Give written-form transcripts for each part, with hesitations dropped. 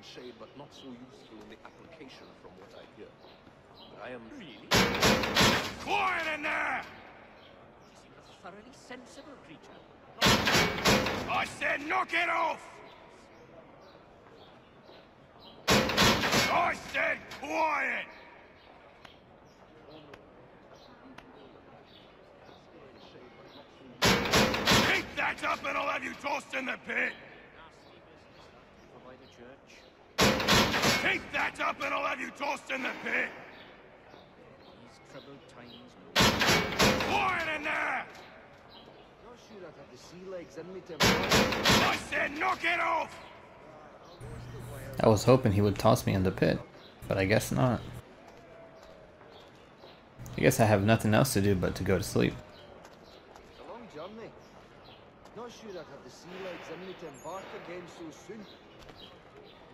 in shade, but not so useful in the application from what I hear. But I am really... Quiet in there! He's a thoroughly sensible creature. I said knock it off! I said quiet! Keep that up and I'll have you tossed in the pit! By the church. Keep that up and I'll have you tossed in the pit! These troubled times. Quiet in there! Not sure I'd have the sea legs in me to... I said knock it off! I was hoping he would toss me in the pit, but I guess not. I guess I have nothing else to do but to go to sleep. It's a long journey. Not sure I'd have the sea legs in me to embark again so soon.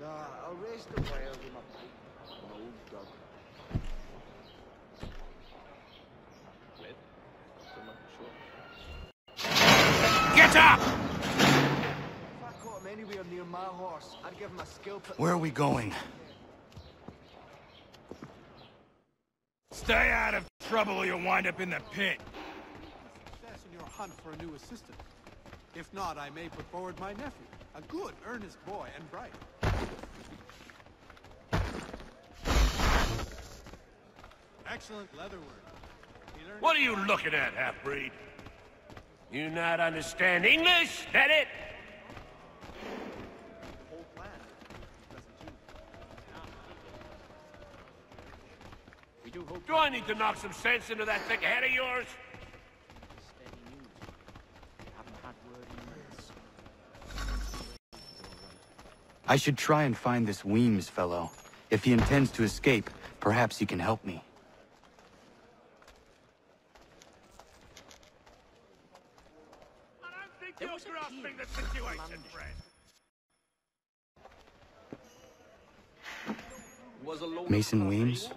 Nah, I'll rest a while with my pipe. An old dog. Get up! If I caught him anywhere near my horse, I'd give him a scalp at... Where are we going? Stay out of trouble or you'll wind up in the pit. Success in your hunt for a new assistant. If not, I may put forward my nephew, a good, earnest boy and bright. Excellent leather work. What are you looking at, half-breed? You not understand English? That it? Whole plan. Doesn't you? We do hope. Do I need to knock some sense into that thick head of yours? Steady news. We haven't had word in months. I should try and find this Weems fellow. If he intends to escape, perhaps he can help me. I don't think you're grasping the situation, friend. Was a load Mason of Weems?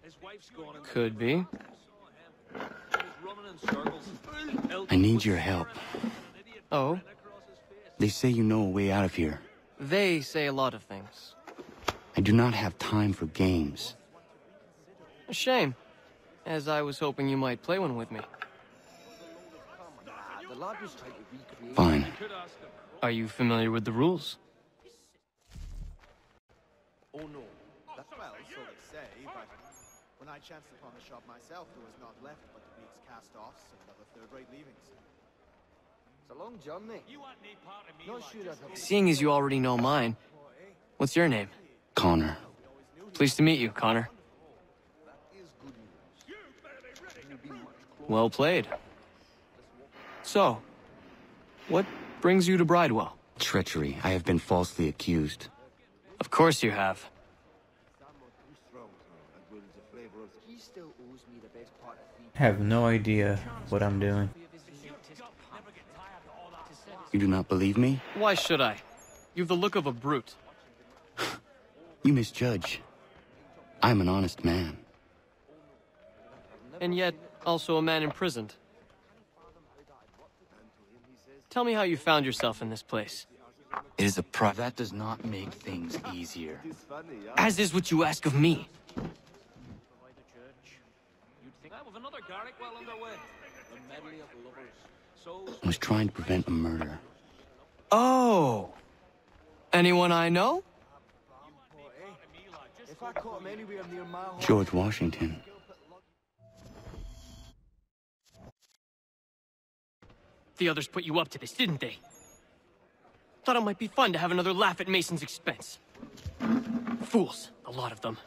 His wife's gone and Could be. he was running in circles. I need your help. Oh, They say you know a way out of here. they say a lot of things. I do not have time for games. A shame, as I was hoping you might play one with me. The lad was trying to recreate... Fine. Are you familiar with the rules? Oh no. Well, so they say, but when I chanced upon the shop myself, there was naught left but the week's cast-offs and other third-rate leavings. It's a long journey. Not sure I'd have... Seeing as you already know mine, what's your name? Connor. Pleased to meet you, Connor. Well played. So, what brings you to Bridewell? Treachery. I have been falsely accused. Of course you have. He still owes me the best part of I have no idea what I'm doing. You do not believe me? Why should I? You've the look of a brute. You misjudge. I'm an honest man. And yet, also a man imprisoned. Tell me how you found yourself in this place. It is that does not make things easier. As is what you ask of me. By the church. You'd think that with another Garrick well underway. The medley of lovers. So I was trying to prevent a murder. Oh! Anyone I know? If I caught him anywhere near my horse... George Washington. The others put you up to this, didn't they? Thought it might be fun to have another laugh at Mason's expense. Fools, a lot of them.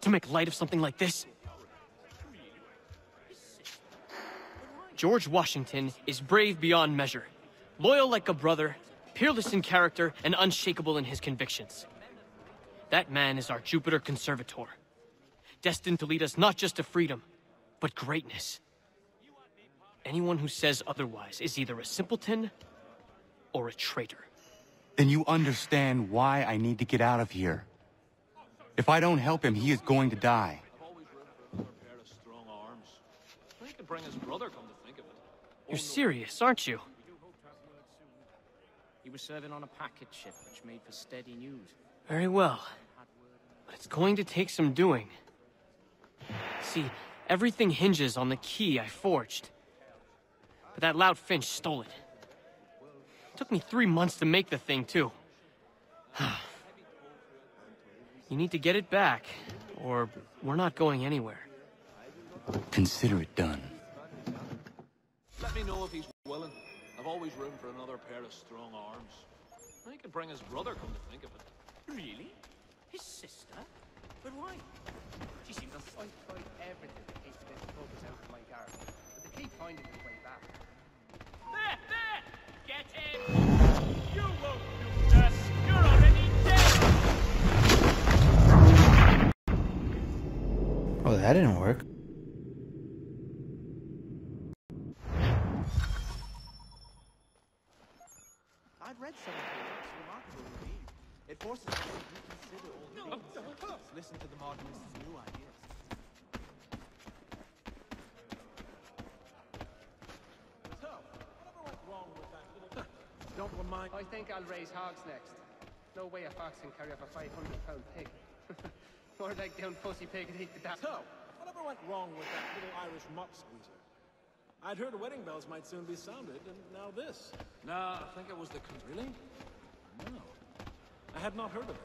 To make light of something like this. George Washington is brave beyond measure, loyal like a brother, peerless in character, and unshakable in his convictions. That man is our Jupiter Conservator, destined to lead us not just to freedom, but greatness. Anyone who says otherwise is either a simpleton or a traitor. Then you understand why I need to get out of here. If I don't help him, he is going to die. always room for a pair of strong arms. I could bring his brother, come to think of it. You're serious, aren't you? He was serving on a packet ship which made for steady news. Very well. But it's going to take some doing. See, everything hinges on the key I forged. But that loud Finch stole it. Took me 3 months to make the thing, too. You need to get it back, or we're not going anywhere. Consider it done. Let me know if he's willing. I've always room for another pair of strong arms. I could bring his brother, come to think of it. Really? His sister? But why? She seems to... I tried everything to keep this focus out of my guard, but they keep finding their way back. There! There! Get him! You won't lose us! You're already dead! Oh, that didn't work. I've read some of it. It's remarkable indeed. It forces us to reconsider all things. Listen to the modernists' new ideas. So, whatever went wrong with that little... Don't remind... I think I'll raise hogs next. No way a fox can carry up a 500-pound pig. More like down pussy pig and eat the dad. So, whatever went wrong with that little Irish mop squeezer? I'd heard wedding bells might soon be sounded, and now this. No, I think it was the... Really? No. I had not heard of it.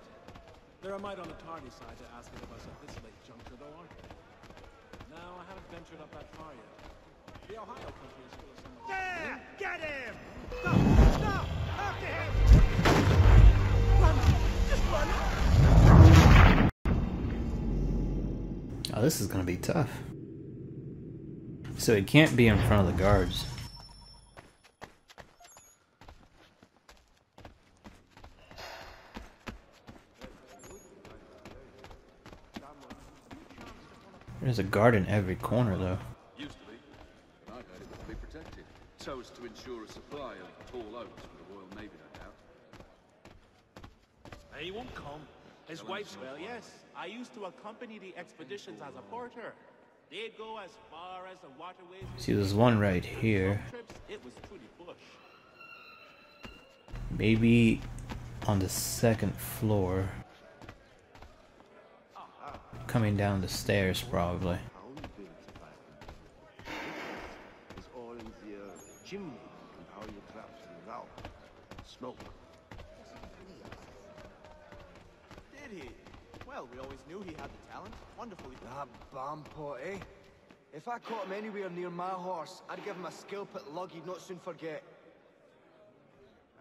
They're a mite on the tardy side to ask it of us at this late juncture, though, aren't they? No, I haven't ventured up that far yet. The Ohio country is full of so much... There! Get him! Stop! Stop! After him! Run! Just run! Oh, this is gonna be tough. So he can't be in front of the guards. There's a guard in every corner, though. Used to be, but I've heard it would be protected, so as to ensure a supply of tall oaks for the Royal Navy, no doubt. He won't come. His wife's... Well, yes. I used to accompany the expeditions as a porter. They'd go as far as the waterways... See, there's one right here. It was truly bush. Maybe on the second floor. Coming down the stairs, probably. It's all in the chimney and how you trap things out. Smoke. Did he? Well, we always knew he had the talent. Wonderfully. That Bampot, eh? If I caught him anywhere near my horse, I'd give him a scalp at lug he'd not soon forget.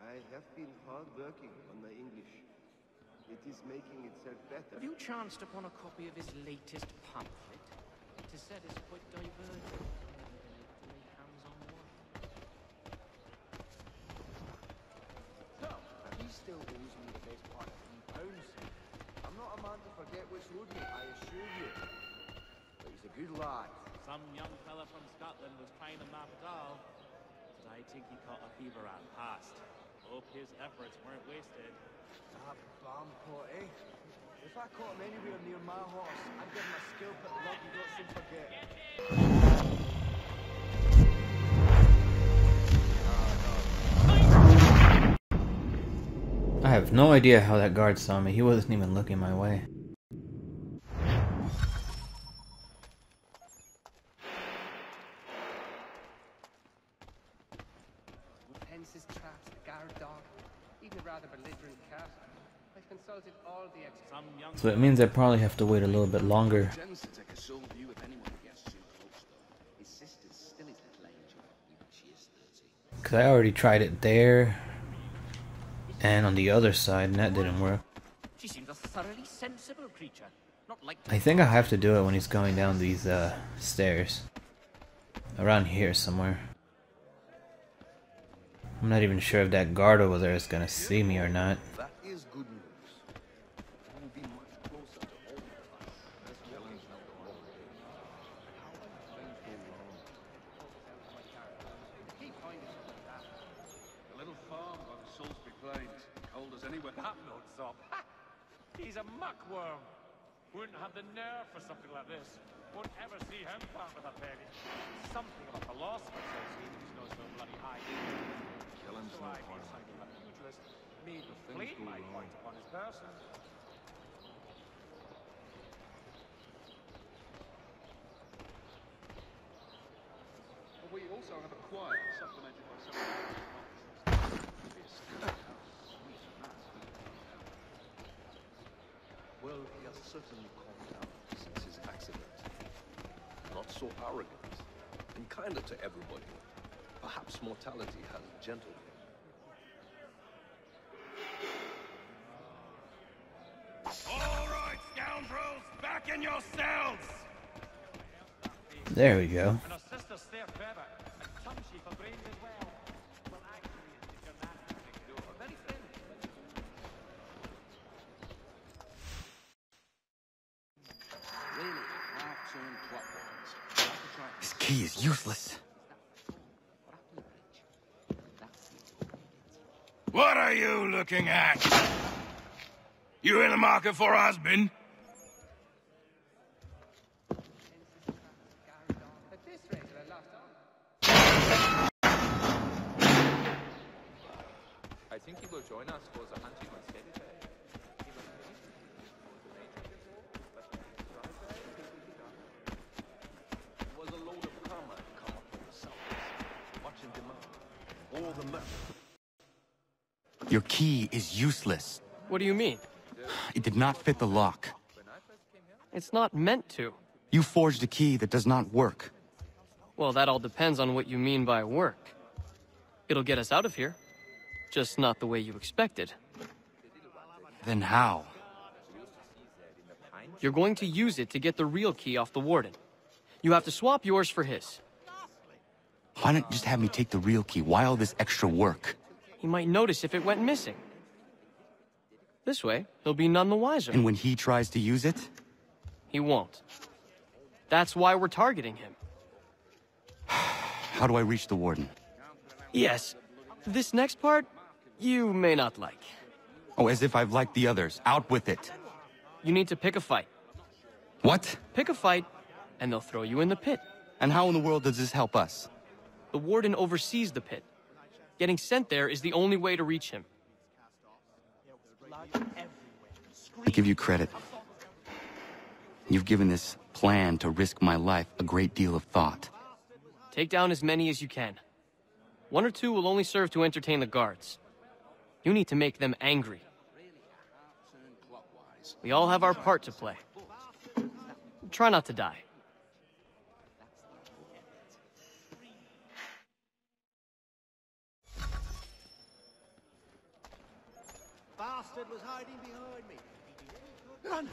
I have been hard working on my English. It is making itself better. Have you chanced upon a copy of his latest pamphlet? It is said it's quite divergent. Lay hands on one. So, he still owes me the best part of £3. I'm not a man to forget what's owed me, I assure you. But he's a good lad. Some young fella from Scotland was trying to map it all. But I think he caught a fever and passed. Hope his efforts weren't wasted. That Bampot, eh? If I caught him anywhere near my horse, I'd give him a scalp at lug he'd not soon forget. I have no idea how that guard saw me. He wasn't even looking my way. Fences, traps, the guard dog, even a rather belligerent cat. I've consulted all the experts. So it means I probably have to wait a little bit longer. Tends to take a sole view if anyone gets too close, though. His sister's still his little angel, even she is 30. Because I already tried it there and on the other side, and that didn't work. She seems a thoroughly sensible creature. Not like... I think I have to do it when he's going down these stairs. Around here somewhere. I'm not even sure if that guard over there is gonna see me or not. That is good news. I will be much closer to all of us. This challenge now the one. How have things go wrong? They keep finding their way back. A little farm on Salisbury Plains, cold as anywhere. That notes up. Ha! He's a muckworm. Wouldn't have the nerve for something like this. Won't ever see him part with a penny. Something of a philosopher says he who's no so bloody high. Killen's So no I've fun. been citing a pugilist, made with flame my point upon his person. also have a choir supplemented by some. Well, he has certainly calmed down since his accident. Not so arrogant, and kinder to everybody. Perhaps mortality has gentled him. All right, scoundrels, back in your cells! There we go. And her sister's there forever, and Tumshy for brains as well. Well, actually, it's your nanny next door. Very friendly. Really, half-turned clockwise. This key is useless. What are you looking at? You in the market for a husband? At this rate, we're lost on. I think he will join us for the hunting on Saturday. It was a load of carmine come up from the south. Much in demand. All the metal. Your key is useless. What do you mean? It did not fit the lock. It's not meant to. You forged a key that does not work. Well, that all depends on what you mean by work. It'll get us out of here. Just not the way you expected. Then how? You're going to use it to get the real key off the warden. You have to swap yours for his. Why not just have me take the real key? Why all this extra work? He might notice if it went missing. This way, he'll be none the wiser. And when he tries to use it? He won't. That's why we're targeting him. How do I reach the warden? Yes. This next part, you may not like. Oh, as if I've liked the others. Out with it. You need to pick a fight. What? Pick a fight, and they'll throw you in the pit. And how in the world does this help us? The warden oversees the pit. Getting sent there is the only way to reach him. I give you credit. You've given this plan to risk my life a great deal of thought. Take down as many as you can. One or two will only serve to entertain the guards. You need to make them angry. We all have our part to play. Try not to die. Bastard was hiding behind me. Run!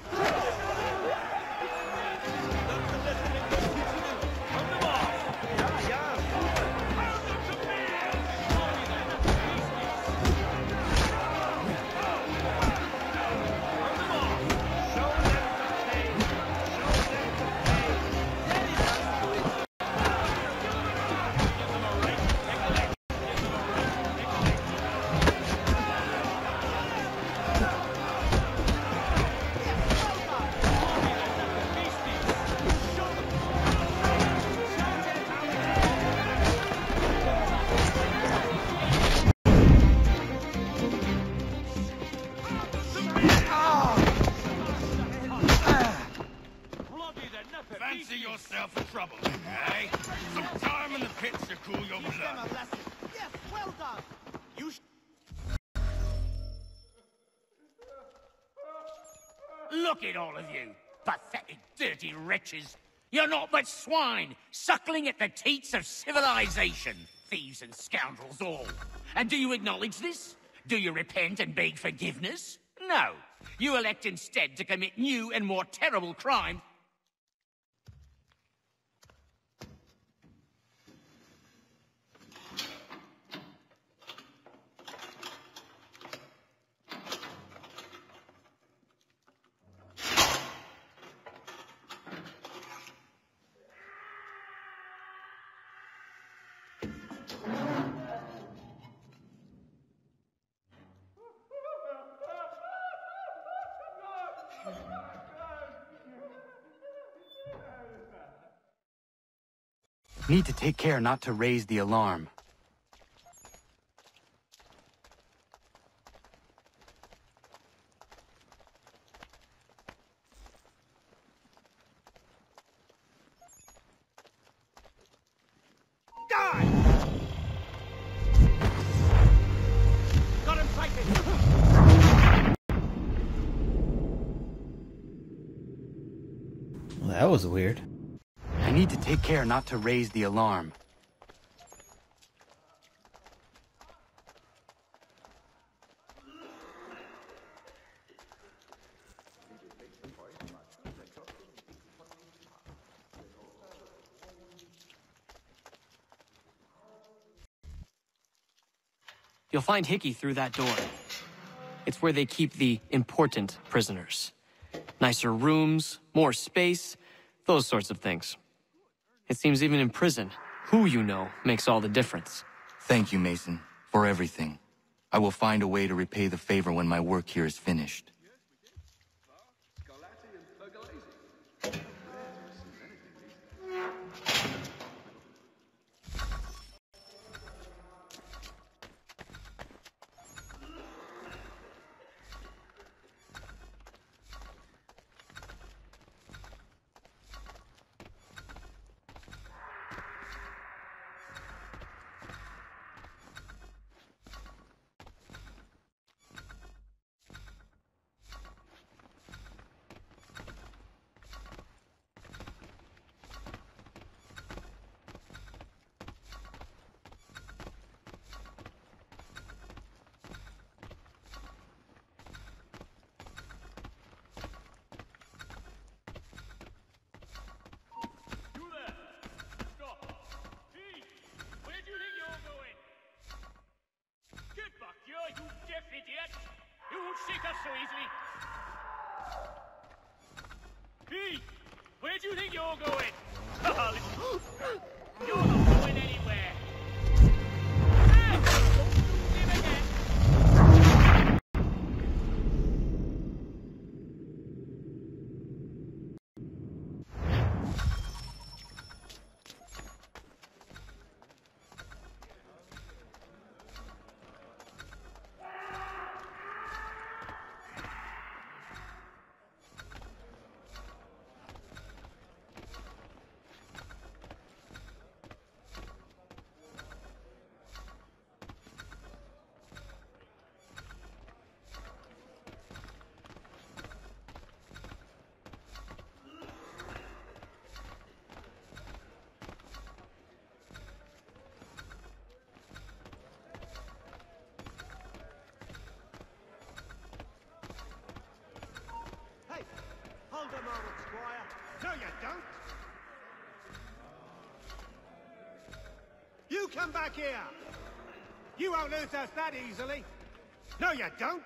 Fancy yourself in trouble, eh? Some time in the pits to cool your blood. Yes, well done. You Look at all of you, pathetic, dirty wretches. You're not but swine, suckling at the teats of civilization. Thieves and scoundrels all. And do you acknowledge this? Do you repent and beg forgiveness? No. You elect instead to commit new and more terrible crimes. Need to take care not to raise the alarm. die! That was weird. I need to take care not to raise the alarm. You'll find Hickey through that door. It's where they keep the important prisoners. Nicer rooms, more space, those sorts of things. It seems even in prison, who you know makes all the difference. Thank you, Mason, for everything. I will find a way to repay the favor when my work here is finished. Pete, where do you think you're going? You're not going anywhere. Hold a moment, Squire. No, you don't. You come back here. You won't lose us that easily. No, you don't.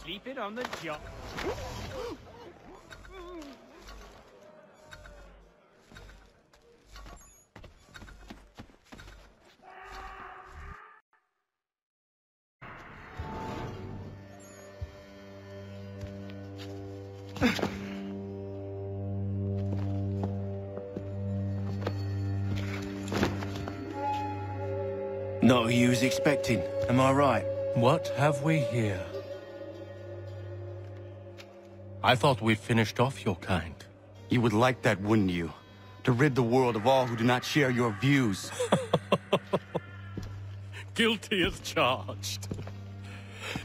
Sleep it on the job. Not who you was expecting, am I right? What have we here? I thought we'd finished off your kind. You would like that, wouldn't you? To rid the world of all who do not share your views. Guilty as charged.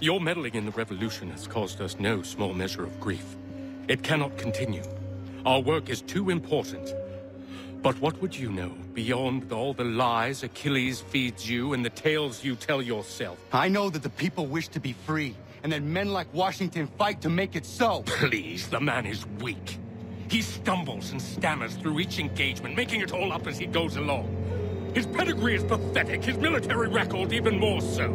Your meddling in the revolution has caused us no small measure of grief. It cannot continue. Our work is too important. But what would you know beyond all the lies Achilles feeds you and the tales you tell yourself? I know that the people wish to be free, and that men like Washington fight to make it so. Please, the man is weak. He stumbles and stammers through each engagement, making it all up as he goes along. His pedigree is pathetic, his military record even more so.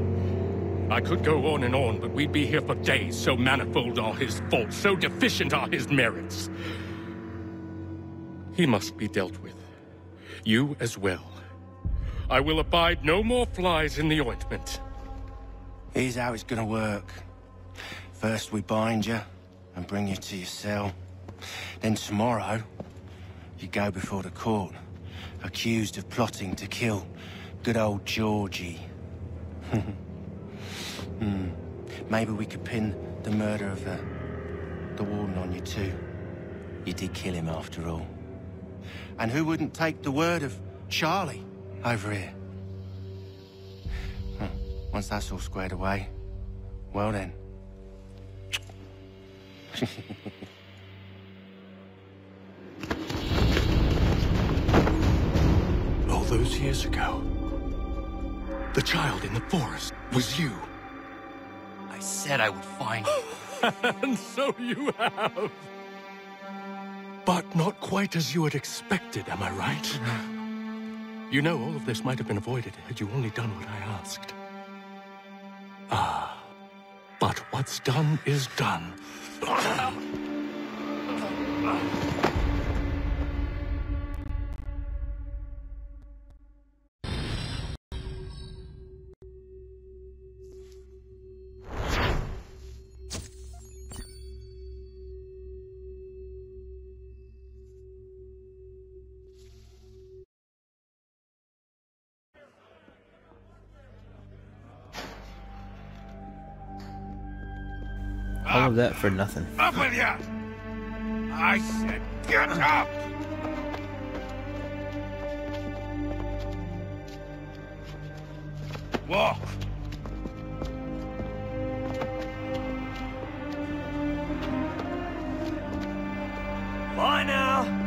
I could go on and on, but we'd be here for days. So manifold are his faults, so deficient are his merits. He must be dealt with. You as well. I will abide no more flies in the ointment. Here's how it's gonna work. First we bind you and bring you to your cell. Then tomorrow, you go before the court, accused of plotting to kill good old Georgie. Maybe we could pin the murder of the warden on you too. You did kill him after all. And who wouldn't take the word of Charlie over here? Once that's all squared away, well then. All those years ago, the child in the forest was you. I said I would find you. And so you have. But not quite as you had expected, am I right? You know, all of this might have been avoided had you only done what I asked. Ah, but what's done is done. All of that for nothing. Up with you! I said, get up! Walk! Bye now!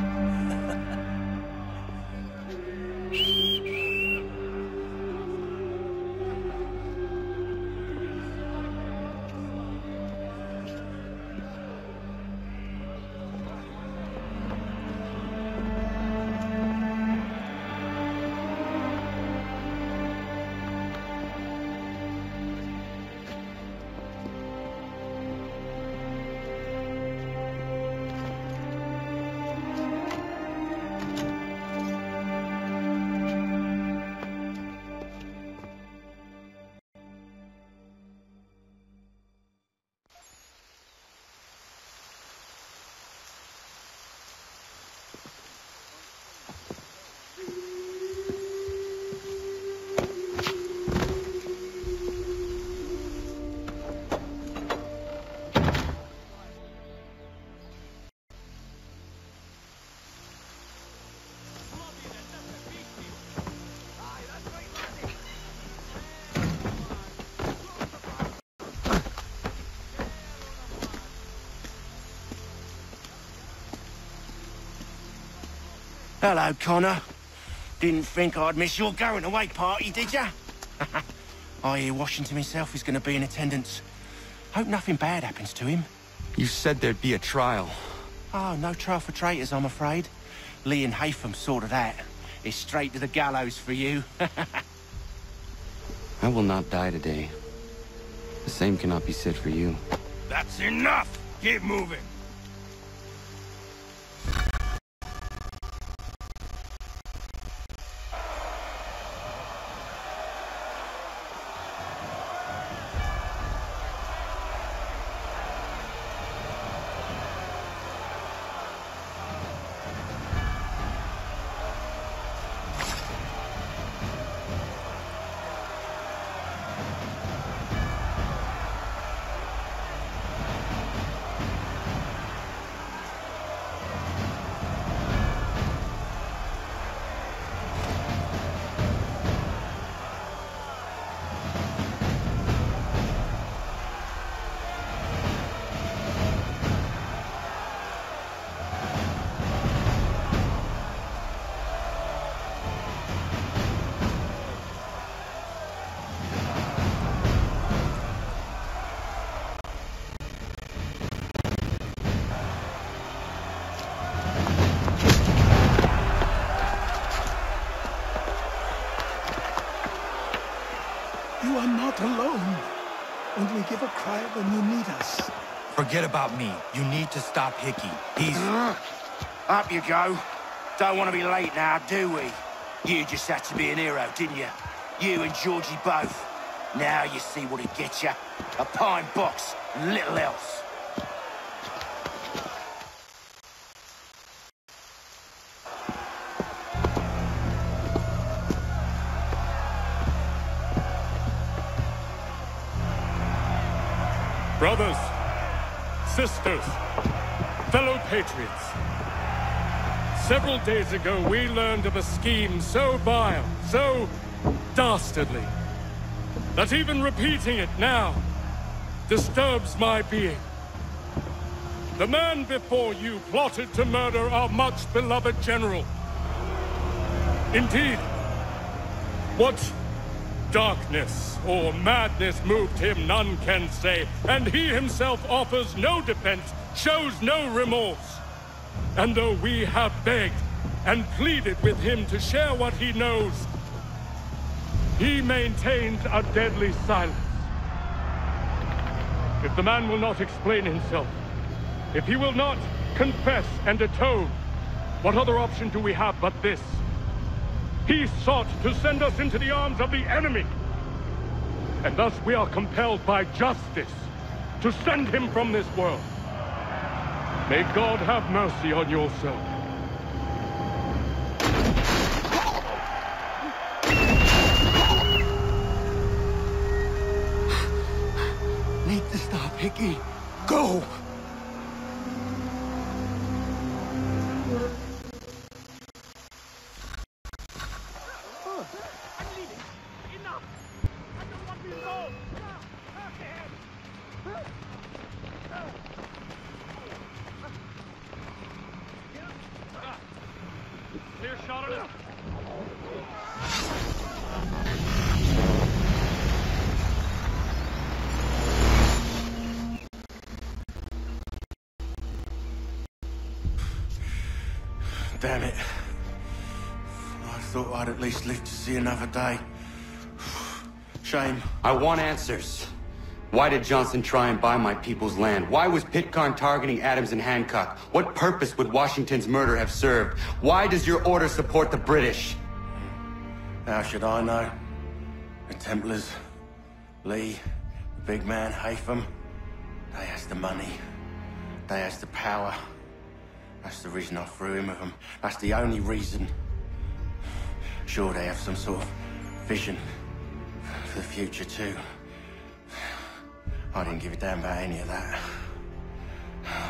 Hello, Connor. Didn't think I'd miss your going away party, did ya? I hear Washington himself is going to be in attendance. Hope nothing bad happens to him. You said there'd be a trial. Oh, no trial for traitors, I'm afraid. Lee and Haytham sorted that. It's straight to the gallows for you. I will not die today. The same cannot be said for you. That's enough! Keep moving! You are not alone. and we give a cry when you need us. Forget about me. You need to stop Hickey. He's... Up you go. Don't want to be late now, do we? You just had to be an hero, didn't you? You and Georgie both. Now you see what it gets you. A pine box, little else. Brothers, sisters, fellow patriots. Several days ago, we learned of a scheme so vile, so dastardly, that even repeating it now disturbs my being. The man before you plotted to murder our much-beloved general. Indeed, what darkness or madness moved him, none can say, and he himself offers no defense, shows no remorse. And though we have begged and pleaded with him to share what he knows, he maintains a deadly silence. If the man will not explain himself, if he will not confess and atone, what other option do we have but this? He sought to send us into the arms of the enemy. And thus we are compelled by justice to send him from this world. May God have mercy on your soul. Need to stop Hickey. Go! Clear shot on it. Damn it. I thought I'd at least live to see another day. Shame. I want answers. Why did Johnson try and buy my people's land? Why was Pitcairn targeting Adams and Hancock? What purpose would Washington's murder have served? Why does your order support the British? How should I know? The Templars, Lee, the big man, Haytham, they has the money. They has the power. That's the reason I threw in with them. That's the only reason. Sure, they have some sort of vision for the future too. I didn't give a damn about any of that.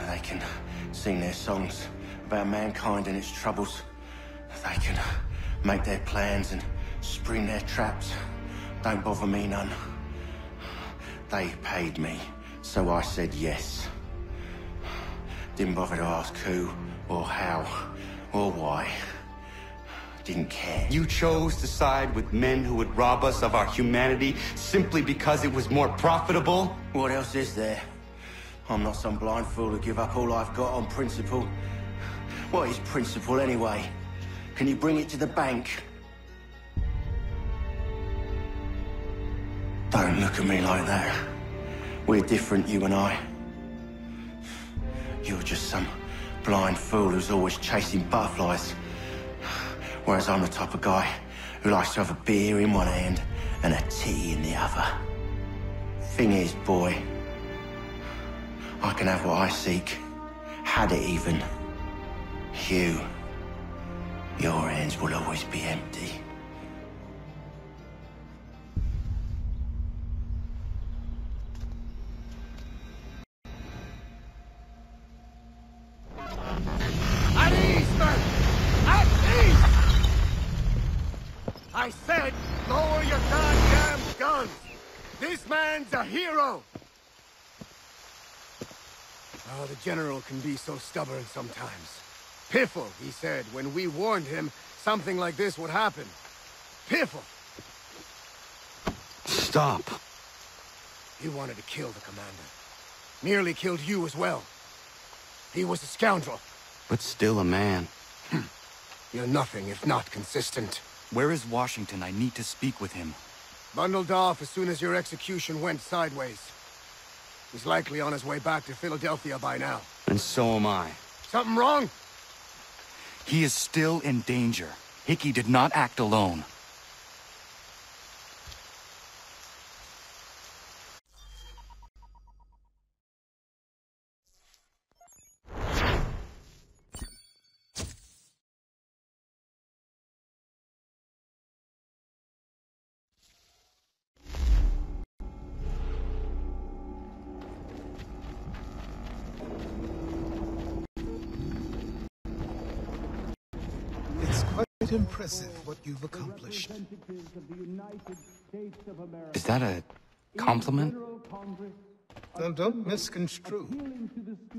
They can sing their songs about mankind and its troubles. They can make their plans and spring their traps. Don't bother me none. They paid me, so I said yes. Didn't bother to ask who, or how, or why. Didn't care. You chose to side with men who would rob us of our humanity simply because it was more profitable? What else is there? I'm not some blind fool to give up all I've got on principle. What is principle anyway? Can you bring it to the bank? Don't look at me like that. We're different, you and I. You're just some blind fool who's always chasing butterflies. Whereas I'm the type of guy who likes to have a beer in one hand and a tea in the other. Thing is, boy, I can have what I seek. Had it even. Your hands will always be empty. At ease, men! At ease! I said, lower your goddamn guns! This man's a hero! Oh, the General can be so stubborn sometimes. Piffle, he said, when we warned him something like this would happen. Piffle! Stop. He wanted to kill the commander. Nearly killed you as well. He was a scoundrel. But still a man. You're nothing if not consistent. Where is Washington? I need to speak with him. Bundled off as soon as your execution went sideways. He's likely on his way back to Philadelphia by now. And so am I. Something wrong? He is still in danger. Hickey did not act alone. Quite impressive what you've accomplished. Is that a compliment? Now, don't misconstrue.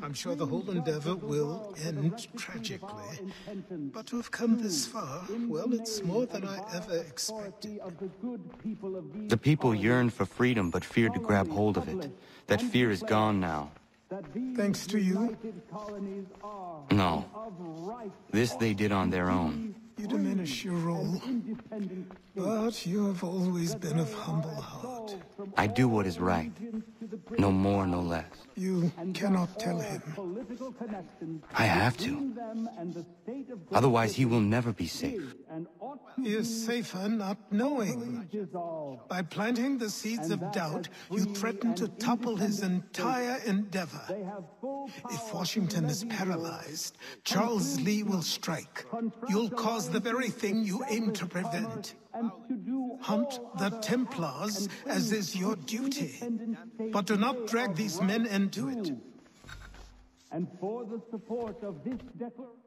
I'm sure the whole endeavor will end tragically. But to have come this far, well, it's more than I ever expected. The people yearned for freedom but feared to grab hold of it. That fear is gone now. Thanks to you? No. This they did on their own. You diminish your role. But you have always been of humble heart. I do what is right. No more, no less. You cannot tell him. I have to. Otherwise, he will never be safe. He is safer not knowing. By planting the seeds of doubt, you threaten to topple his entire endeavor. If Washington is paralyzed, Charles Lee will strike. You'll cause the very thing you aim to prevent. Hunt the Templars, as is your duty. But do not drag these men into it. And for the support of this declaration...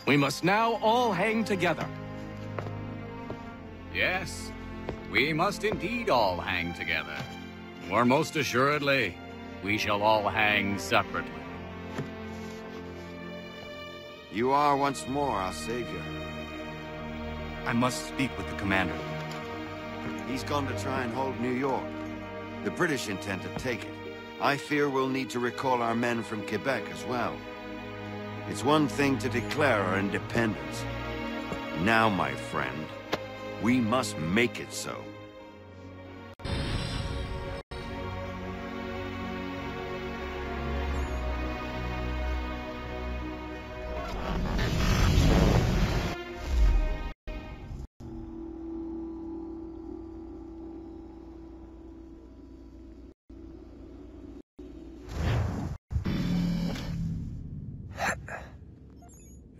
We must now all hang together. Yes, we must indeed all hang together. Or most assuredly, we shall all hang separately. You are once more our savior. I must speak with the commander. He's gone to try and hold New York. The British intend to take it. I fear we'll need to recall our men from Quebec as well. It's one thing to declare our independence. Now, my friend, we must make it so.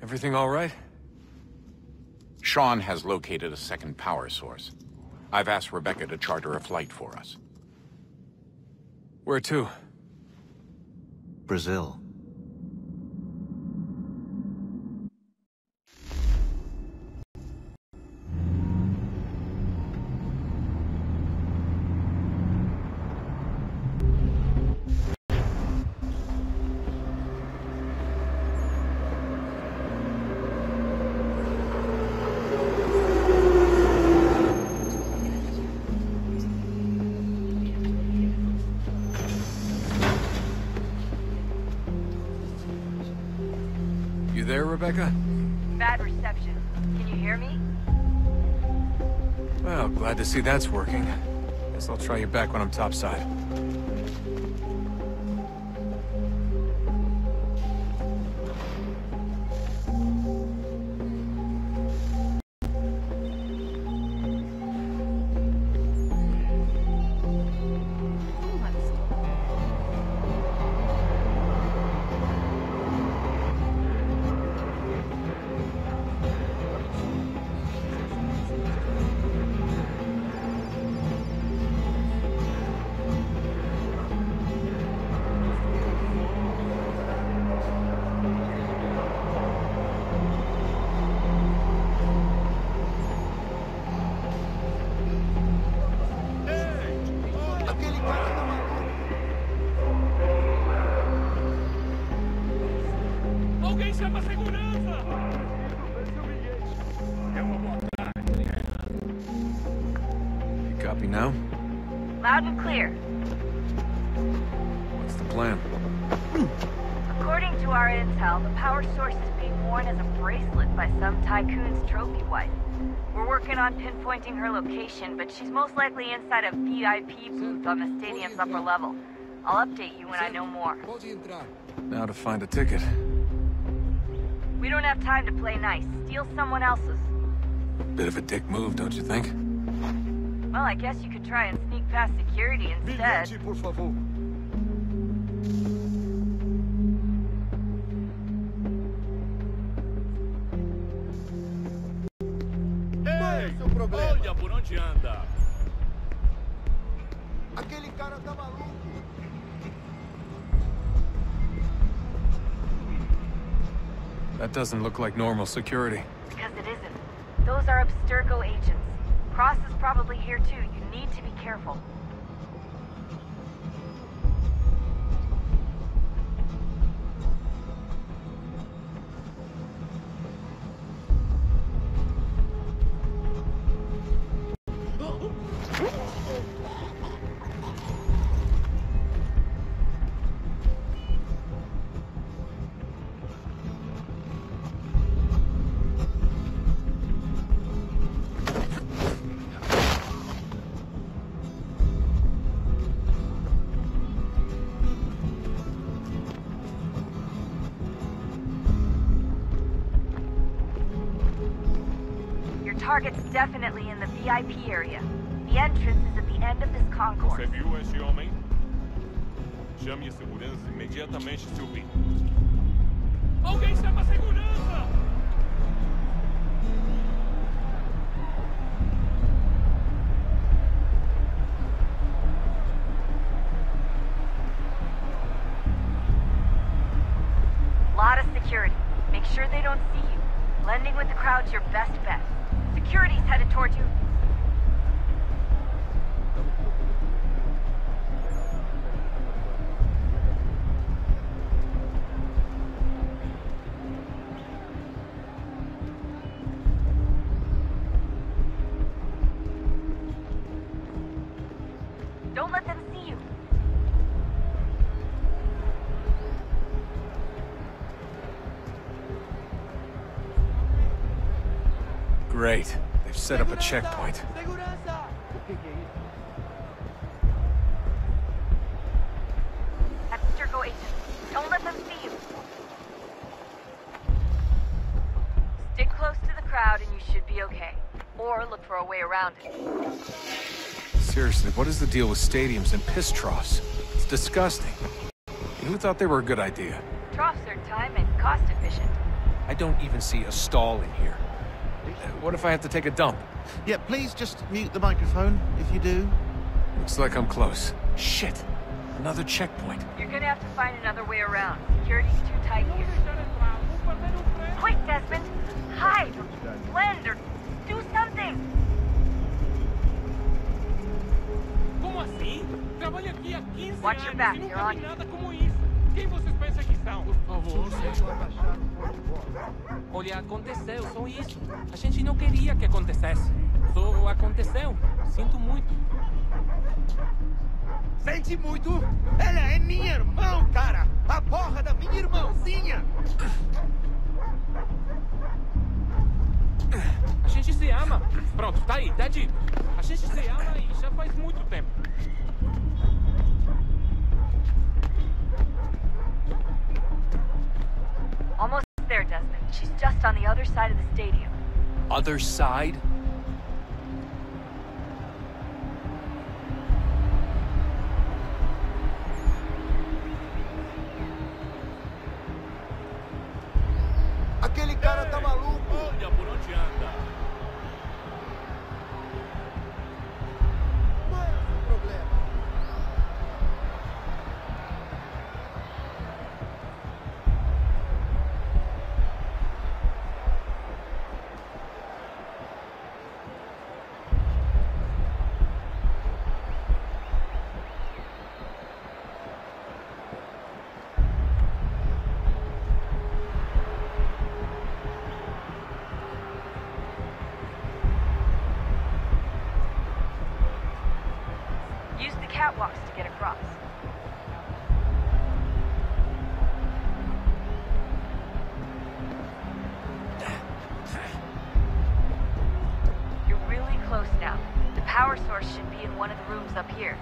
Everything all right? Sean has located a second power source. I've asked Rebecca to charter a flight for us. Where to? Brazil. There, Rebecca? Bad reception. Can you hear me? Well, glad to see that's working. Guess I'll try you back when I'm topside. Copy now? Loud and clear. What's the plan? According to our intel, the power source is being worn as a bracelet by some tycoon's trophy wife. We're working on pinpointing her location, but she's most likely inside a VIP booth on the stadium's upper level. I'll update you when I know more. Now to find a ticket. We don't have time to play nice. Steal someone else's. Bit of a dick move, don't you think? Well, I guess you could try and sneak past security instead. Olha por onde anda. Aquele cara tá maluco. That doesn't look like normal security. Because it isn't. Those are Abstergo agents. Cross is probably here too. You need to be careful. Target's definitely in the VIP area. The entrance is at the end of this concourse. Você viu esse homem? Chame a segurança imediatamente se ouvir. Alguém chama a segurança! Lot of security. Make sure they don't see you. Blending with the crowd's your best bet. Security's headed towards you. Don't let them see you. Great. They've set up a checkpoint. Abstergo agent. Don't let them see you. Stick close to the crowd and you should be okay. Or look for a way around it. Seriously, what is the deal with stadiums and piss troughs? It's disgusting. And who thought they were a good idea? Troughs are time and cost efficient. I don't even see a stall in here. What if I have to take a dump? Yeah, please just mute the microphone if you do. Looks like I'm close. Shit! Another checkpoint. You're gonna have to find another way around. Security's too tight here. Quick, Desmond! Hide! Blend or do something! Como assim? Trabalho aqui há 15 Watch your back, you're on. nada como isso. Quem vocês pensam que são? Por favor, olha, aconteceu, só isso. A gente não queria que acontecesse. Só aconteceu. Sinto muito. Sente muito? Ela é minha irmã, cara! A porra da minha irmãzinha! A gente se ama. Pronto, tá aí, tá dito. A gente se ama e já faz muito tempo. Almost there, Desmond. She's just on the other side of the stadium. Other side? Aquele cara tá maluco. Olha por onde anda. Qual é o problema? Use the catwalks to get across. power source should be in one of the rooms up here.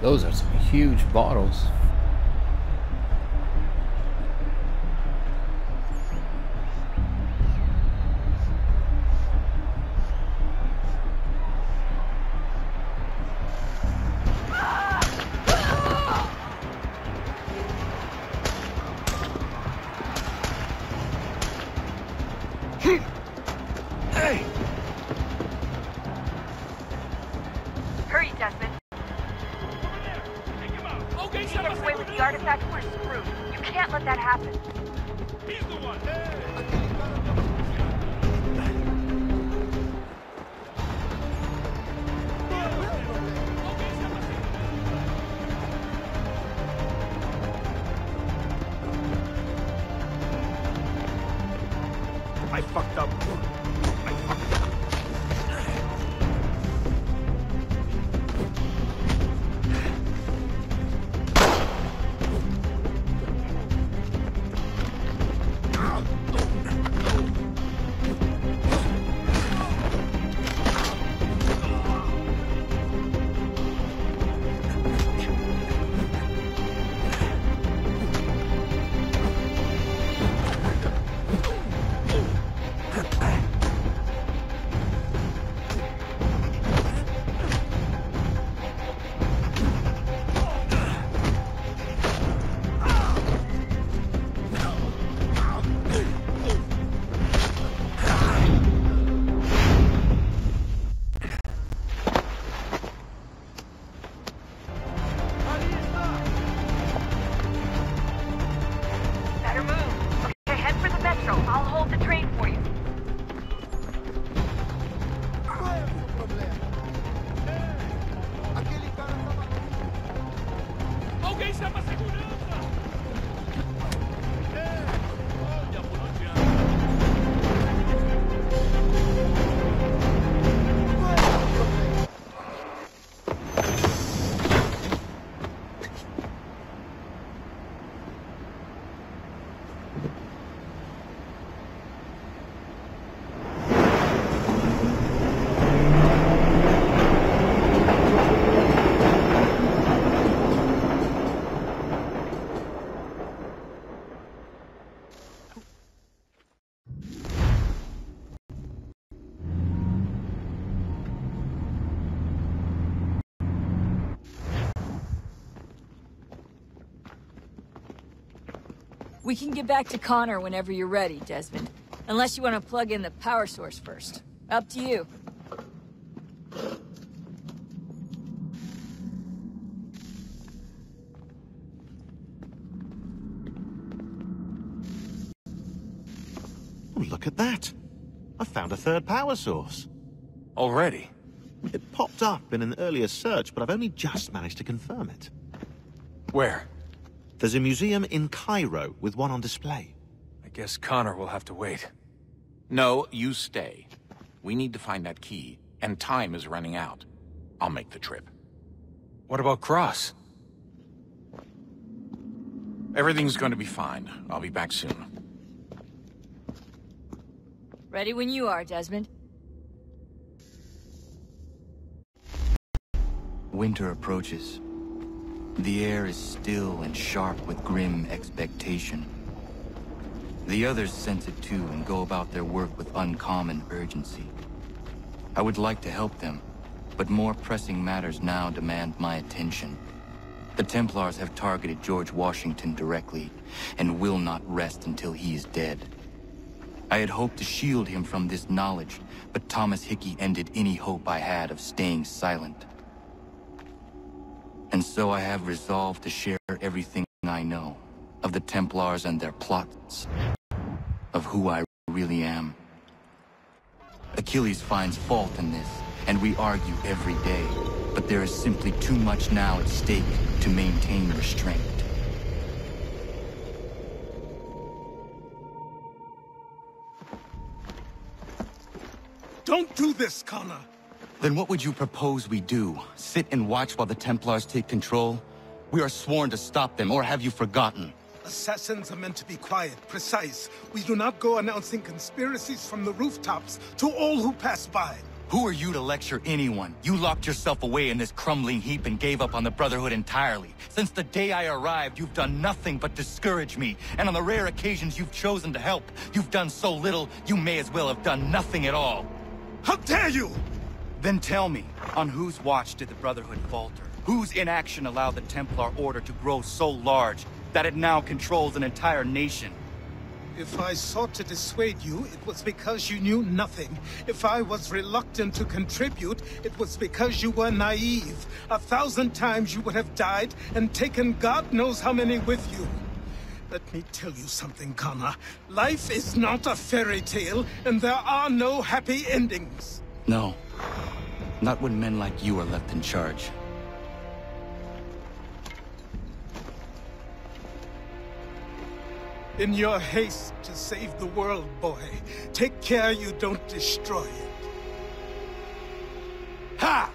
Those are some huge bottles. Hurry, Desmond. If he gets away with the artifact, we're screwed. You can't let that happen. He's the one. I fucked up. Better move. Okay, head for the metro. I'll hold the train for you. Okay, siamo a seguranza. We can get back to Connor whenever you're ready, Desmond. Unless you want to plug in the power source first. Up to you. Oh, look at that. I found a third power source. Already? It popped up in an earlier search, but I've only just managed to confirm it. Where? There's a museum in Cairo with one on display. I guess Connor will have to wait. No, you stay. We need to find that key, and time is running out. I'll make the trip. What about Cross? Everything's going to be fine. I'll be back soon. Ready when you are, Desmond. Winter approaches. The air is still and sharp with grim expectation. The others sense it too and go about their work with uncommon urgency. I would like to help them, but more pressing matters now demand my attention. The Templars have targeted George Washington directly, and will not rest until he is dead. I had hoped to shield him from this knowledge, but Thomas Hickey ended any hope I had of staying silent. And so I have resolved to share everything I know, of the Templars and their plots, of who I really am. Achilles finds fault in this, and we argue every day, but there is simply too much now at stake to maintain restraint. Don't do this, Connor. Then what would you propose we do? Sit and watch while the Templars take control? We are sworn to stop them, or have you forgotten? Assassins are meant to be quiet, precise. We do not go announcing conspiracies from the rooftops to all who pass by. Who are you to lecture anyone? You locked yourself away in this crumbling heap and gave up on the Brotherhood entirely. Since the day I arrived, you've done nothing but discourage me. And on the rare occasions you've chosen to help, you've done so little, you may as well have done nothing at all. How dare you! Then tell me, on whose watch did the Brotherhood falter? Whose inaction allowed the Templar Order to grow so large that it now controls an entire nation? If I sought to dissuade you, it was because you knew nothing. If I was reluctant to contribute, it was because you were naive. 1,000 times you would have died and taken God knows how many with you. Let me tell you something, Connor. Life is not a fairy tale, and there are no happy endings. No. Not when men like you are left in charge. In your haste to save the world, boy, take care you don't destroy it. Ha!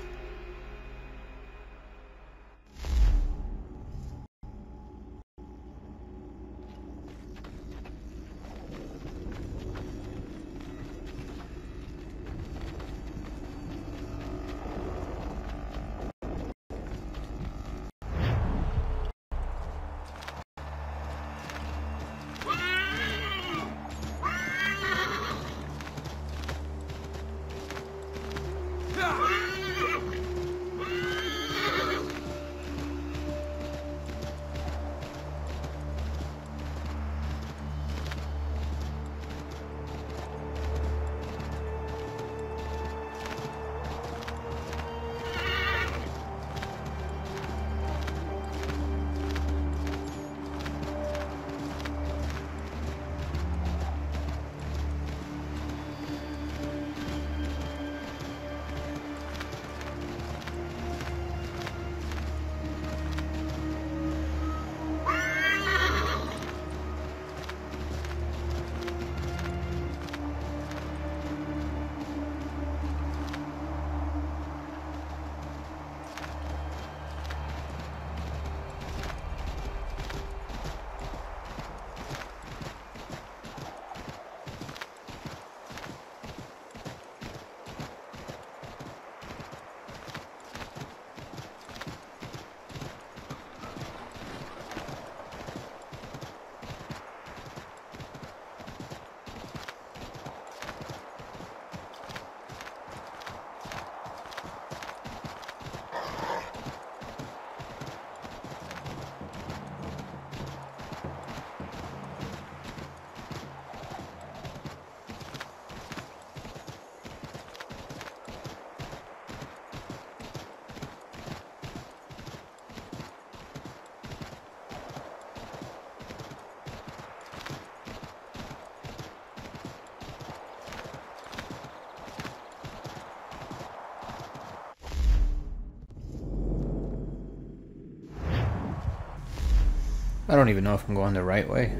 I don't even know if I'm going the right way.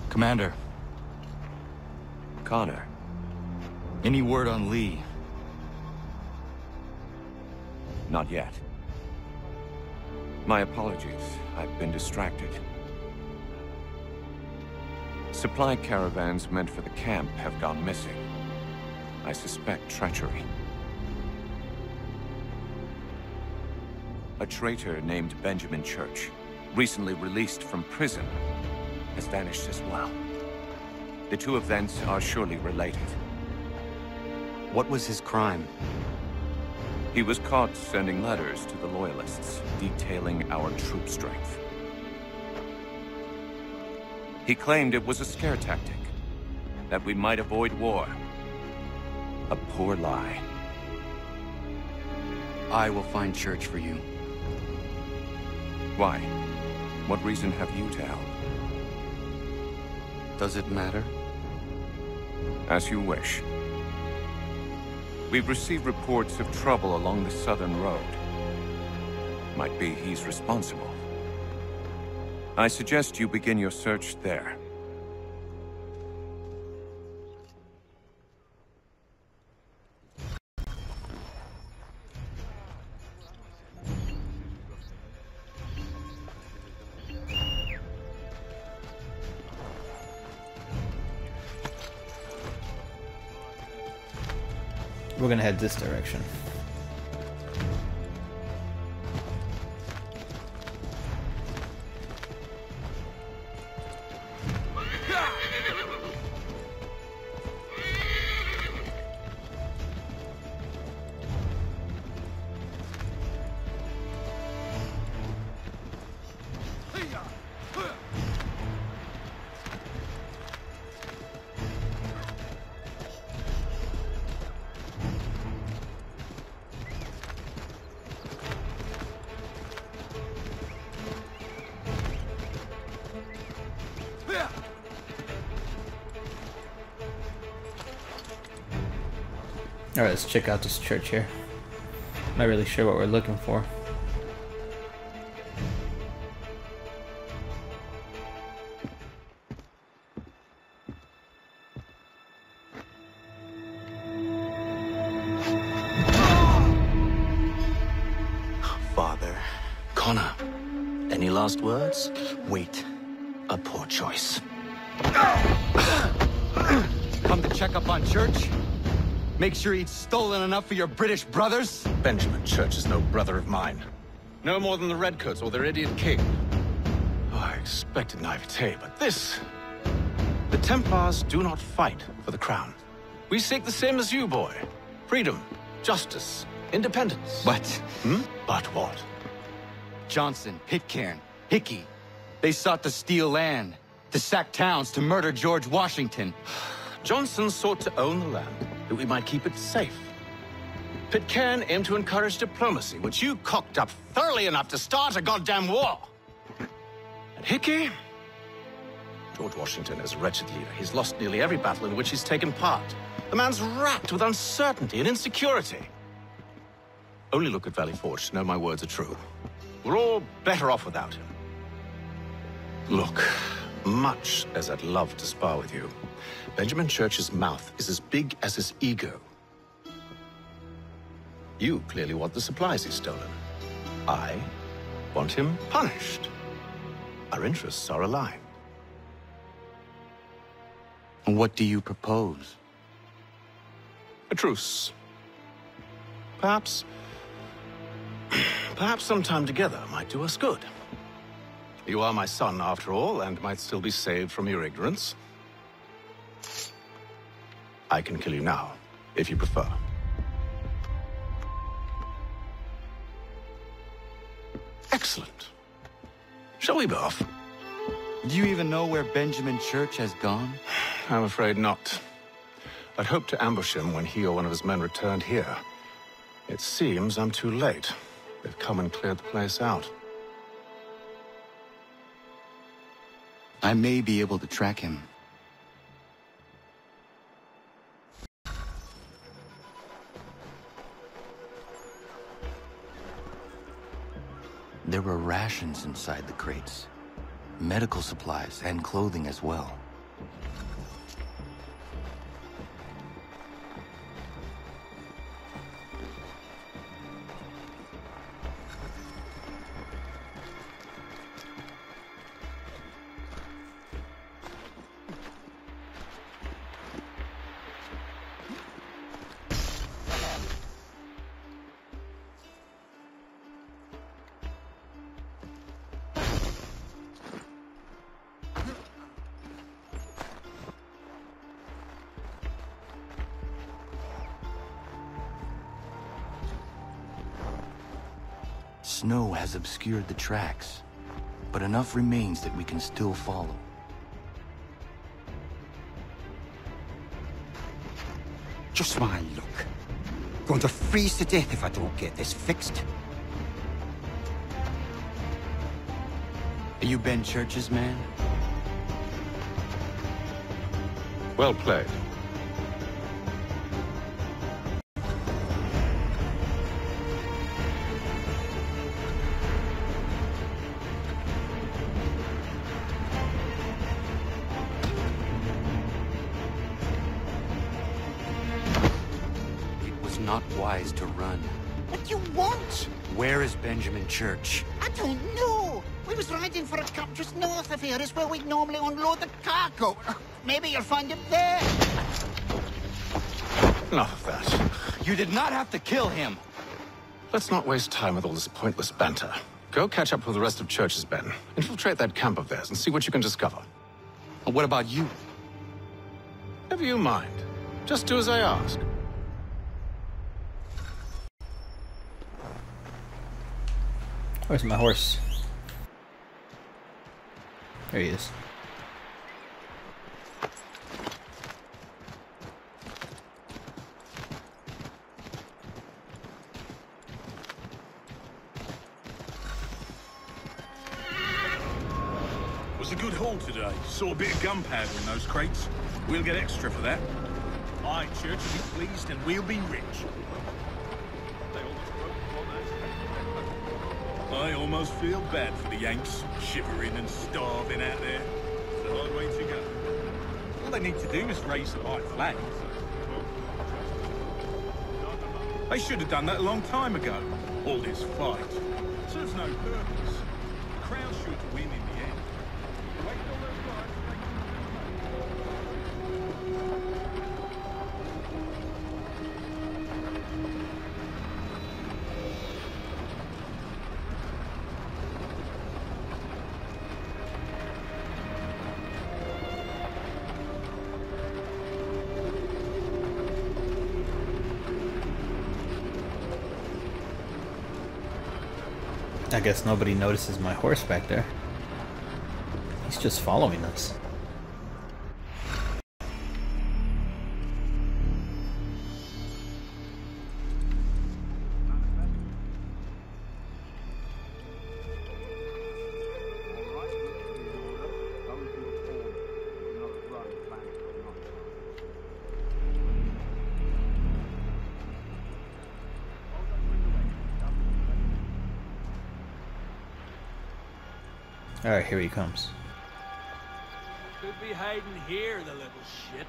Commander. Connor. Any word on Lee? Not yet. My apologies. I've been distracted. Supply caravans meant for the camp have gone missing. I suspect treachery. A traitor named Benjamin Church, recently released from prison, has vanished as well. The two events are surely related. What was his crime? He was caught sending letters to the Loyalists, detailing our troop strength. He claimed it was a scare tactic, that we might avoid war. A poor lie. I will find Church for you. Why? What reason have you to help? Does it matter? As you wish. We've received reports of trouble along the southern road. Might be he's responsible. I suggest you begin your search there. We're gonna head this direction. Alright, let's check out this church here. Not really sure what we're looking for. Father. Connor, any last words? Wait. A poor choice. Come to check up on Church? Make sure he'd stolen enough for your British brothers? Benjamin Church is no brother of mine. No more than the Redcoats or their idiot king. Oh, I expected naivete, but this... The Templars do not fight for the crown. We seek the same as you, boy. Freedom, justice, independence. What? But what? Johnson, Pitcairn, Hickey. They sought to steal land, to sack towns, to murder George Washington. Johnson sought to own the land, that we might keep it safe. Pitcairn aimed to encourage diplomacy, which you cocked up thoroughly enough to start a goddamn war. And Hickey? George Washington is a wretched leader. He's lost nearly every battle in which he's taken part. The man's racked with uncertainty and insecurity. Only look at Valley Forge to know my words are true. We're all better off without him. Look, much as I'd love to spar with you, Benjamin Church's mouth is as big as his ego. You clearly want the supplies he's stolen. I want him punished. Our interests are aligned. What do you propose? A truce. Perhaps some time together might do us good. You are my son, after all, and might still be saved from your ignorance. I can kill you now, if you prefer. Excellent. Shall we be off? Do you even know where Benjamin Church has gone? I'm afraid not. I'd hoped to ambush him when he or one of his men returned here. It seems I'm too late. They've come and cleared the place out. I may be able to track him. There were rations inside the crates. Medical supplies and clothing as well. Snow has obscured the tracks, but enough remains that we can still follow. Just my luck. Going to freeze to death if I don't get this fixed. Are you Ben Church's man? Well played. Not wise to run. What do you want? Where is Benjamin Church? I don't know. We was riding for a camp just north of here. Is where we'd normally unload the cargo. Maybe you'll find him there. Enough of that. You did not have to kill him. Let's not waste time with all this pointless banter. Go catch up with the rest of Church's men. Infiltrate that camp of theirs and see what you can discover. And what about you? Never you mind. Just do as I ask. Where's my horse? There he is. Was a good haul today. Saw a bit of gunpowder in those crates. We'll get extra for that. Aye, Church will be pleased and we'll be rich. I almost feel bad for the Yanks, shivering and starving out there. It's a hard way to go. All they need to do is raise the white flag. They should have done that a long time ago. All this fight serves no purpose. The Crown's sure to win in the end. I guess nobody notices my horse back there. He's just following us. Alright, here he comes. Could be hiding here, the little shit.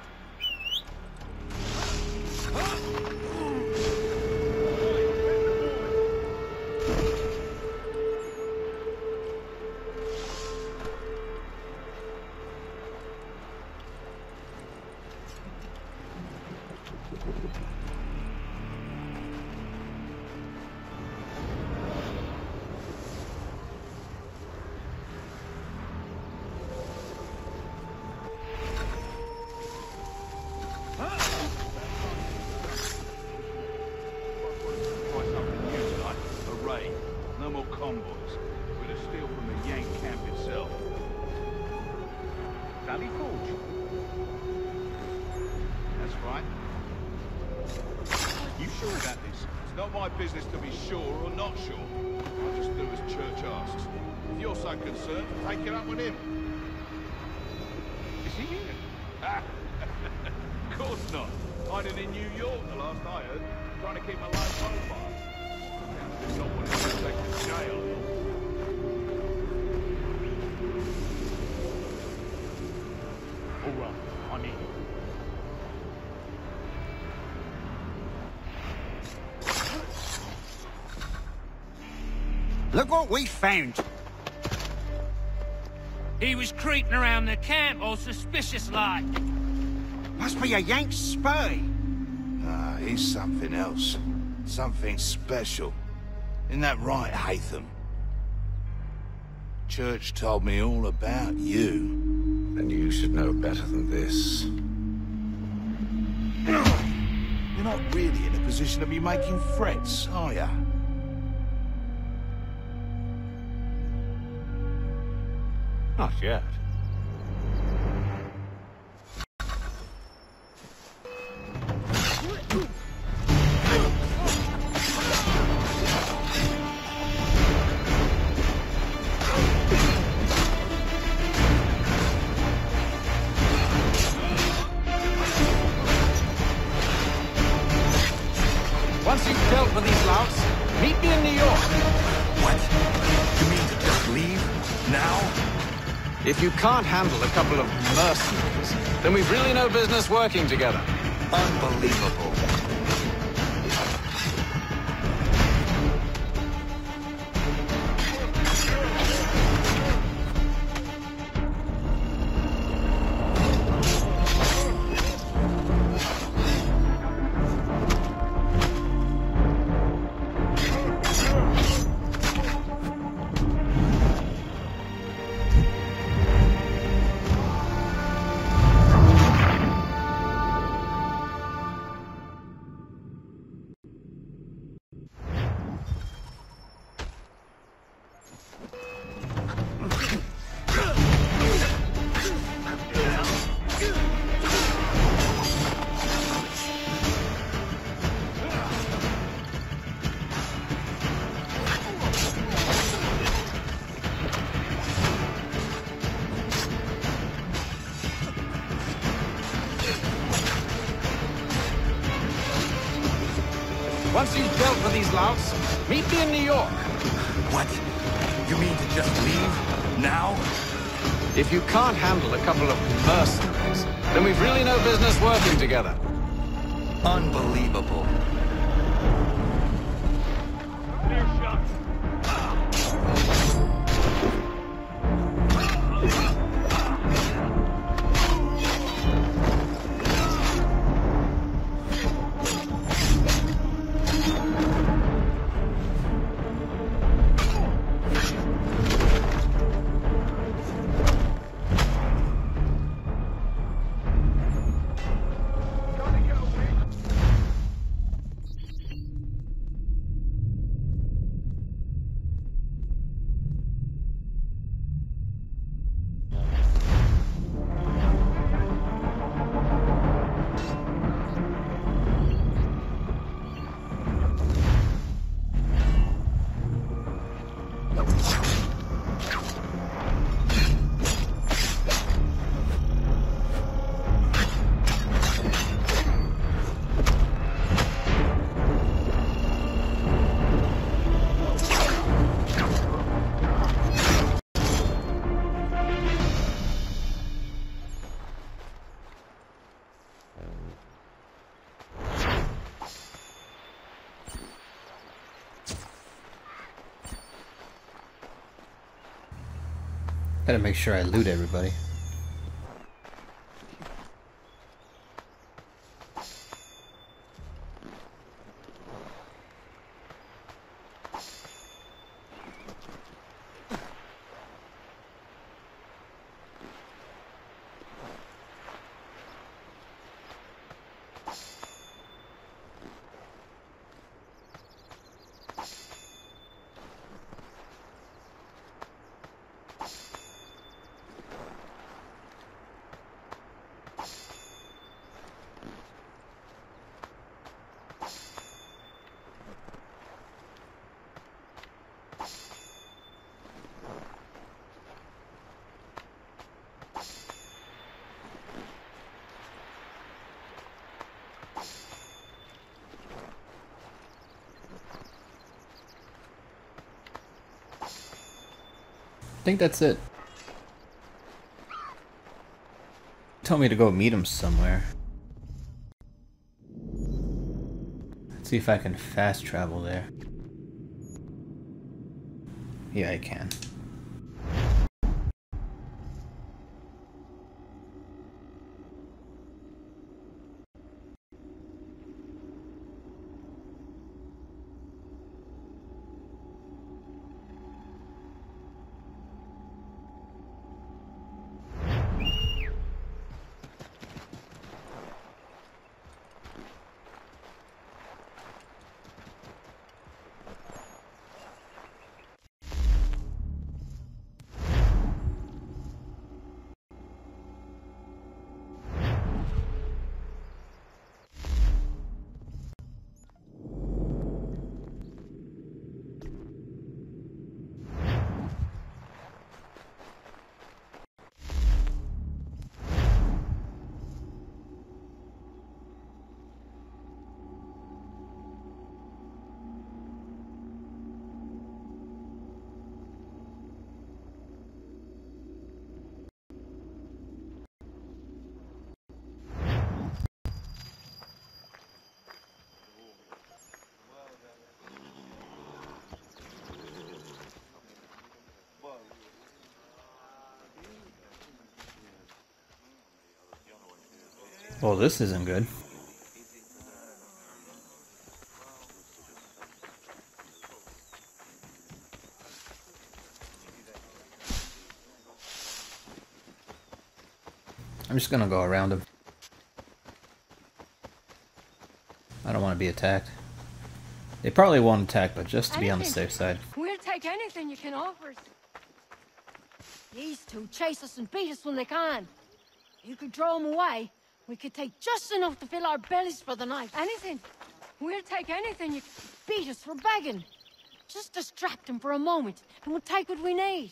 sure about this? It's not my business to be sure or not sure. I just do as church asks. If you're so concerned, take it up with him. Is he here? Of course not. Hiding in New York, the last I heard. Trying to keep a low profile. Someone is to take to jail. All right, I'm in. Look what we found. He was creeping around the camp all suspicious-like. Must be a Yank spy. Ah, he's something else. Something special. Isn't that right, Hatham? Church told me all about you. Then you should know better than this. You're not really in a position to be making threats, are you? Not yet. Once you've dealt with these louts, meet me in New York. What? You mean to just leave? Now? If you can't handle a couple of mercenaries, then we've really no business working together. Unbelievable. Once you've dealt with these louts, meet me in New York. What? You mean to just leave? Now? If you can't handle a couple of mercenaries, then we've really no business working together. Unbelievable. Clear shot. Gotta make sure I loot everybody. I think that's it. Told me to go meet him somewhere. Let's see if I can fast travel there. Yeah, I can. Well, this isn't good. I'm just gonna go around him. I don't want to be attacked. They probably won't attack, but just to be on the safe side. We'll take anything you can offer us. These two chase us and beat us when they can. You could draw them away. We could take just enough to fill our bellies for the night. Anything. We'll take anything you beat us for begging. Just distract them for a moment, and we'll take what we need.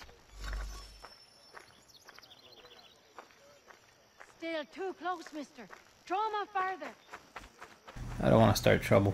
Still too close, mister. Draw them out farther. I don't want to start trouble.